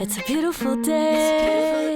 It's a beautiful day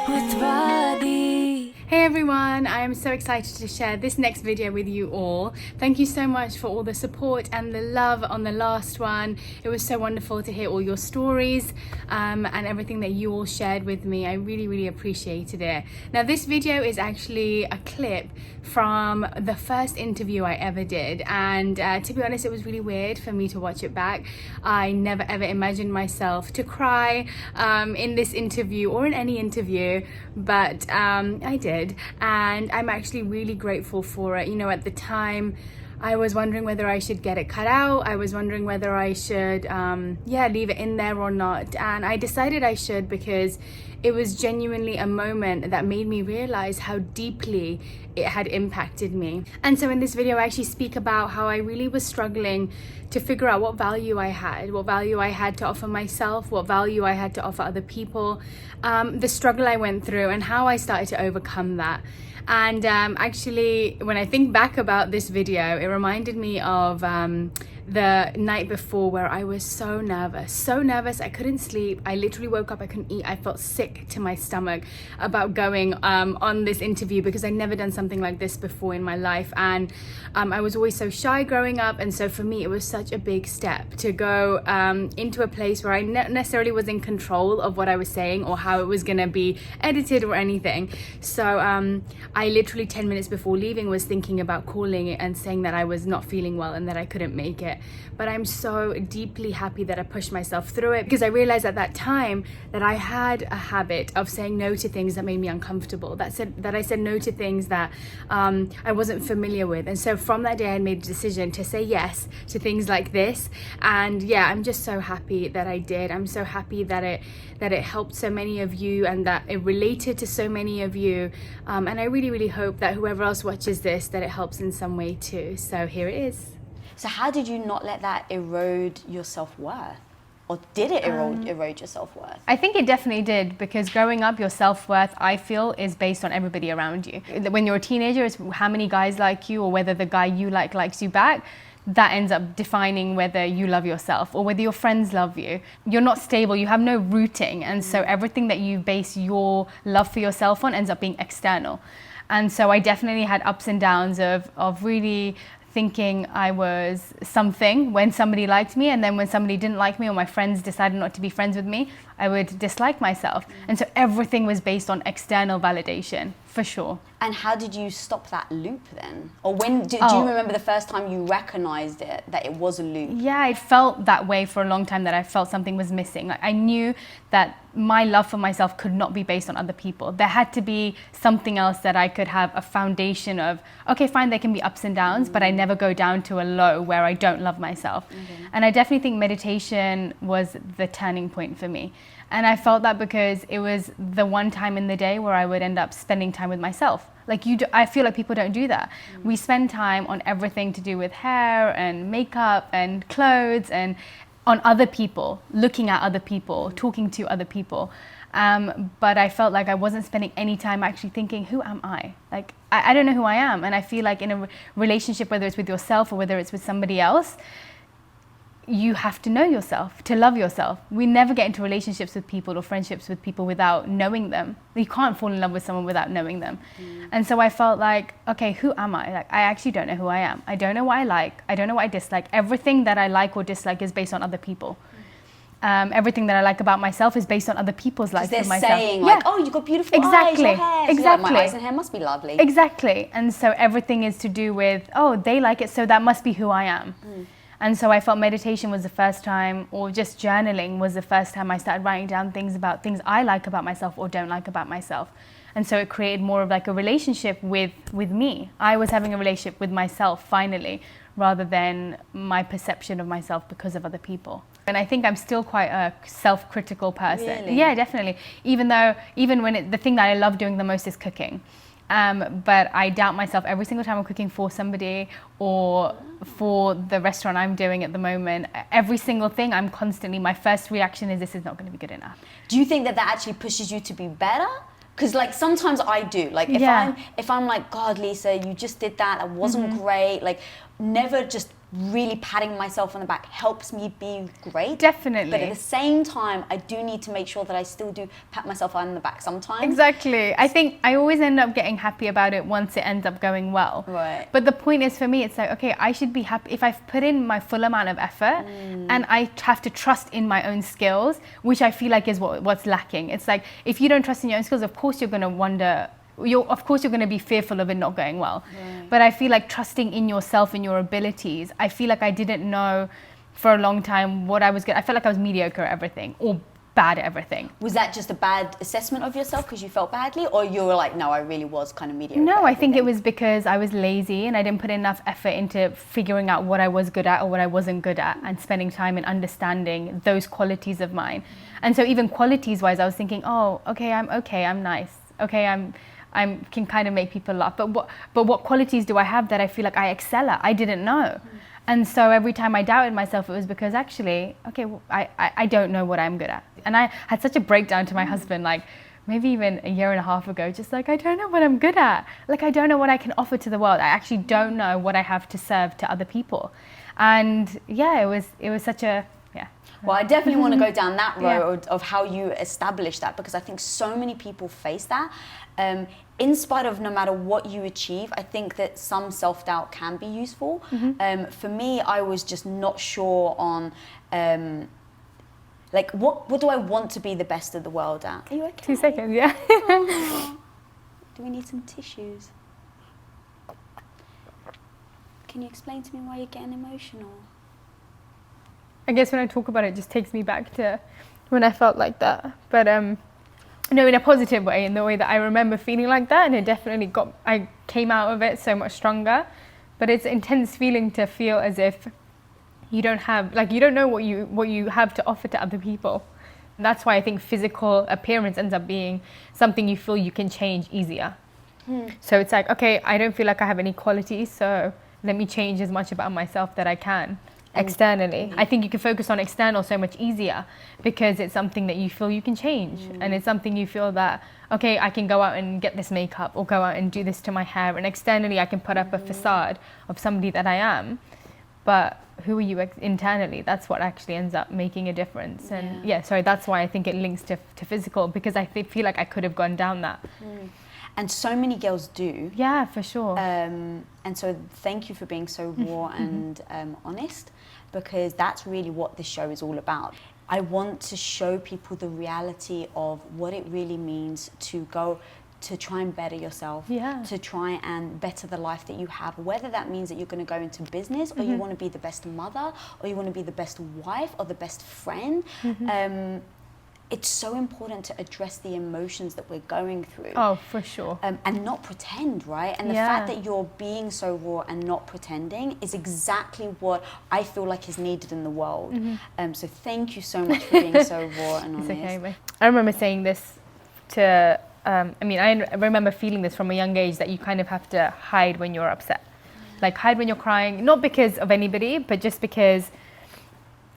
with Radhi. Hey everyone, I am so excited to share this next video with you all. Thank you so much for all the support and the love on the last one. It was so wonderful to hear all your stories and everything that you all shared with me. I really appreciated it. Now this video is actually a clip from the first interview I ever did, and to be honest, it was really weird for me to watch it back. I never ever imagined myself to cry in this interview or in any interview, but I did. And I'm actually really grateful for it. You know, at the time I was wondering whether I should get it cut out. I was wondering whether I should leave it in there or not, and I decided I should because it was genuinely a moment that made me realize how deeply it had impacted me. And so in this video I actually speak about how I really was struggling to figure out what value I had to offer myself, what value I had to offer other people, the struggle I went through and how I started to overcome that. And actually, when I think back about this video, it reminded me of the night before where I was so nervous, I couldn't sleep. I literally woke up, I couldn't eat. I felt sick to my stomach about going on this interview because I'd never done something like this before in my life. And I was always so shy growing up. And so for me, it was such a big step to go into a place where I not necessarily was in control of what I was saying or how it was going to be edited or anything. So I literally 10 minutes before leaving was thinking about calling it and saying that I was not feeling well and that I couldn't make it. But I'm so deeply happy that I pushed myself through it, because I realized at that time that I had a habit of saying no to things that made me uncomfortable, that I said no to things that I wasn't familiar with. And so from that day I made a decision to say yes to things like this. And yeah, I'm just so happy that I did. I'm so happy that it helped so many of you and that it related to so many of you. And I really hope that whoever else watches this, that it helps in some way too. So here it is. So how did you not let that erode your self-worth? Or did it erode your self-worth? I think it definitely did, because growing up, your self-worth, I feel, is based on everybody around you. When you're a teenager, it's how many guys like you or whether the guy you like likes you back. That ends up defining whether you love yourself or whether your friends love you. You're not stable, you have no rooting, and so everything that you base your love for yourself on ends up being external. And so I definitely had ups and downs of really thinking I was something when somebody liked me, and then when somebody didn't like me or my friends decided not to be friends with me, I would dislike myself. And so everything was based on external validation, for sure. And how did you stop that loop then? Or when do you remember the first time you recognized it, that it was a loop? Yeah, I felt that way for a long time, that I felt something was missing. Like, I knew that my love for myself could not be based on other people. There had to be something else that I could have a foundation of. Okay, fine, there can be ups and downs, but I never go down to a low where I don't love myself. And I definitely think meditation was the turning point for me. And I felt that because it was the one time in the day where I would end up spending time with myself. Like I feel like people don't do that. We spend time on everything to do with hair and makeup and clothes and on other people, looking at other people, talking to other people. But I felt like I wasn't spending any time actually thinking, who am I? Like, I don't know who I am. And I feel like in a relationship, whether it's with yourself or whether it's with somebody else, you have to know yourself to love yourself. We never get into relationships with people or friendships with people without knowing them. You can't fall in love with someone without knowing them. And so I felt like, okay, who am I? Like, I actually don't know who I am. I don't know what I like. I don't know what I dislike. Everything that I like or dislike is based on other people. Everything that I like about myself is based on other people's likes of myself. They're saying like, oh, you've got beautiful eyes, your hair. Exactly. So like, my eyes and hair must be lovely. Exactly. And so everything is to do with, oh, they like it, so that must be who I am. And so I felt meditation was the first time, or just journaling was the first time I started writing down things about things I like about myself or don't like about myself. And so it created more of like a relationship with me. I was having a relationship with myself finally, rather than my perception of myself because of other people. And I think I'm still quite a self-critical person. Really? Yeah, definitely. Even when the thing that I love doing the most is cooking. But I doubt myself every single time I'm cooking for somebody or for the restaurant I'm doing at the moment. Every single thing, I'm constantly, my first reaction is, this is not going to be good enough. Do you think that actually pushes you to be better? Because like sometimes I do, like if I'm like, God, Lisa, you just did that wasn't great, like never just really patting myself on the back helps me be great. Definitely. But at the same time, I do need to make sure that I still do pat myself on the back sometimes. Exactly. I think I always end up getting happy about it once it ends up going well. Right. But the point is, for me, it's like, okay, I should be happy if I've put in my full amount of effort and I have to trust in my own skills, which I feel like is what's lacking. It's like, if you don't trust in your own skills, of course you're going to wonder, of course you're going to be fearful of it not going well. Right. But I feel like trusting in yourself and your abilities, I feel like I didn't know for a long time what I was good. I felt like I was mediocre at everything or bad at everything. Was that just a bad assessment of yourself because you felt badly, or you were like, no, I really was kind of mediocre? No, I think it was because I was lazy and I didn't put enough effort into figuring out what I was good at or what I wasn't good at, and spending time in understanding those qualities of mine. And so even qualities wise, I was thinking, oh, okay, I'm nice. Okay, I can kind of make people laugh. But what qualities do I have that I feel like I excel at? I didn't know. And so every time I doubted myself, it was because actually, okay, I don't know what I'm good at. And I had such a breakdown to my husband, like maybe even a year and a half ago, just like, I don't know what I'm good at. Like, I don't know what I can offer to the world. I actually don't know what I have to serve to other people. And yeah, it was such a, yeah. Well, I definitely want to go down that road of how you establish that, because I think so many people face that. In spite of no matter what you achieve, I think that some self-doubt can be useful. For me, I was just not sure on, like, what do I want to be the best of the world at? Are you okay? 2 seconds, yeah. Do we need some tissues? Can you explain to me why you're getting emotional? I guess when I talk about it, it just takes me back to when I felt like that. But no, in a positive way, in the way that I remember feeling like that, and it definitely I came out of it so much stronger. But it's an intense feeling to feel as if you don't have, like, you don't know what you have to offer to other people. And that's why I think physical appearance ends up being something you feel you can change easier. So it's like, okay, I don't feel like I have any qualities, so let me change as much about myself that I can. Externally, I think you can focus on external so much easier because it's something that you feel you can change, and it's something you feel that, okay, I can go out and get this makeup or go out and do this to my hair, and externally I can put up a facade of somebody that I am, but who are you internally? That's what actually ends up making a difference. And that's why I think it links to physical, because I feel like I could have gone down that. And so many girls do. Yeah, for sure. And so thank you for being so raw and honest, because that's really what this show is all about. I want to show people the reality of what it really means to go to try and better yourself, to try and better the life that you have, whether that means that you're going to go into business, or you want to be the best mother, or you want to be the best wife or the best friend. It's so important to address the emotions that we're going through. Oh, for sure. And not pretend, right? And the fact that you're being so raw and not pretending is exactly what I feel like is needed in the world. So thank you so much for being so raw and honest. It's okay. I remember saying this to, I remember feeling this from a young age, that you kind of have to hide when you're upset. Like, hide when you're crying, not because of anybody, but just because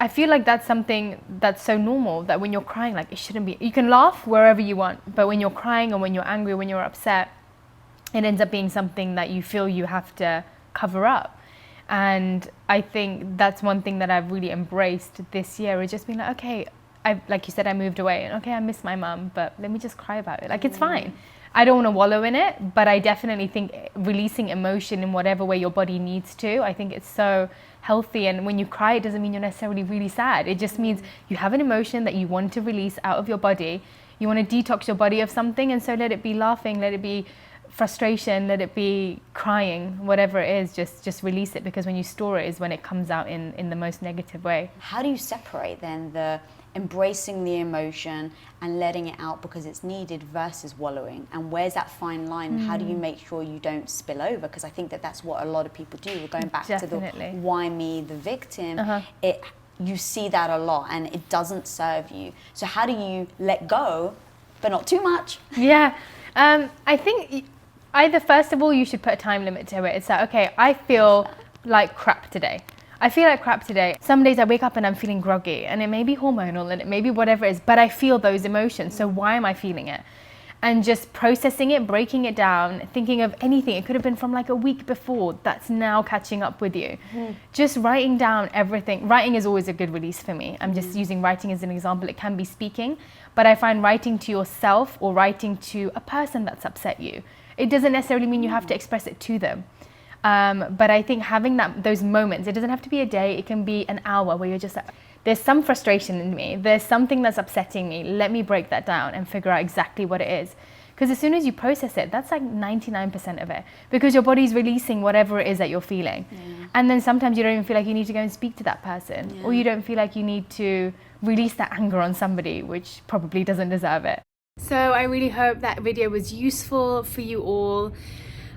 I feel like that's something that's so normal, that when you're crying, like, it shouldn't be. You can laugh wherever you want, but when you're crying or when you're angry, when you're upset, it ends up being something that you feel you have to cover up. And I think that's one thing that I've really embraced this year, is just being like, okay, like you said, I moved away, and okay, I miss my mum, but let me just cry about it. Like, it's fine. I don't want to wallow in it, but I definitely think releasing emotion in whatever way your body needs to, I think it's so healthy. And when you cry, it doesn't mean you're necessarily really sad. It just means you have an emotion that you want to release out of your body. You want to detox your body of something, and so let it be laughing, let it be frustration, let it be crying, whatever it is, just release it, because when you store it is when it comes out in the most negative way. How do you separate then the embracing the emotion and letting it out because it's needed versus wallowing? And where's that fine line? How do you make sure you don't spill over? Because I think that that's what a lot of people do. We're going back to the why me, the victim. You see that a lot, and it doesn't serve you. So how do you let go, but not too much? Yeah, I think either, first of all, you should put a time limit to it. It's like, okay, I feel like crap today. I feel like crap today. Some days I wake up and I'm feeling groggy, and it may be hormonal and it may be whatever it is, but I feel those emotions. So why am I feeling it? and just processing it, breaking it down, thinking of anything. It could have been from like a week before that's now catching up with you. Just writing down everything. Writing is always a good release for me. I'm just using writing as an example. It can be speaking, but I find writing to yourself or writing to a person that's upset you, it doesn't necessarily mean you have to express it to them. But I think having those moments, it doesn't have to be a day, it can be an hour where you're just like, there's some frustration in me, there's something that's upsetting me, let me break that down and figure out exactly what it is. Because as soon as you process it, that's like 99% of it, because your body's releasing whatever it is that you're feeling. And then sometimes you don't even feel like you need to go and speak to that person, or you don't feel like you need to release that anger on somebody, which probably doesn't deserve it. So I really hope that video was useful for you all.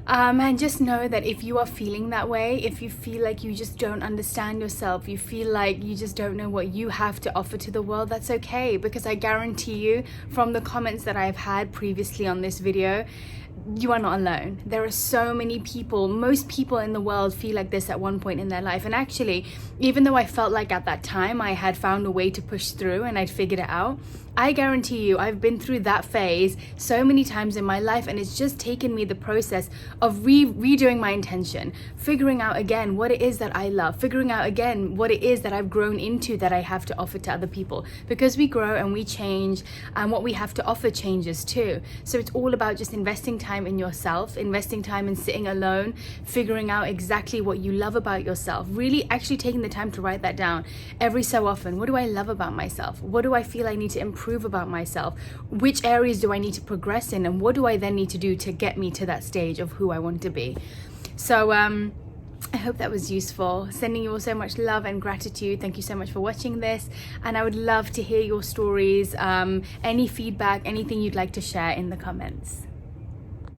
And just know that if you are feeling that way, if you feel like you just don't understand yourself, you feel like you just don't know what you have to offer to the world, that's okay, because I guarantee you from the comments that I've had previously on this video, you are not alone. There are so many people, most people in the world feel like this at one point in their life. And actually, even though I felt like at that time I had found a way to push through and I'd figured it out, I guarantee you I've been through that phase so many times in my life, and it's just taken me the process of redoing my intention, figuring out again what it is that I love, figuring out again what it is that I've grown into that I have to offer to other people, because we grow and we change, and what we have to offer changes too. So it's all about just investing time in yourself, investing time in sitting alone, figuring out exactly what you love about yourself, really actually taking the time to write that down every so often. What do I love about myself? What do I feel I need to improve about myself? Which areas do I need to progress in, and what do I then need to do to get me to that stage of who I want to be? So I hope that was useful. Sending you all so much love and gratitude. Thank you so much for watching this, and I would love to hear your stories, any feedback, anything you'd like to share in the comments.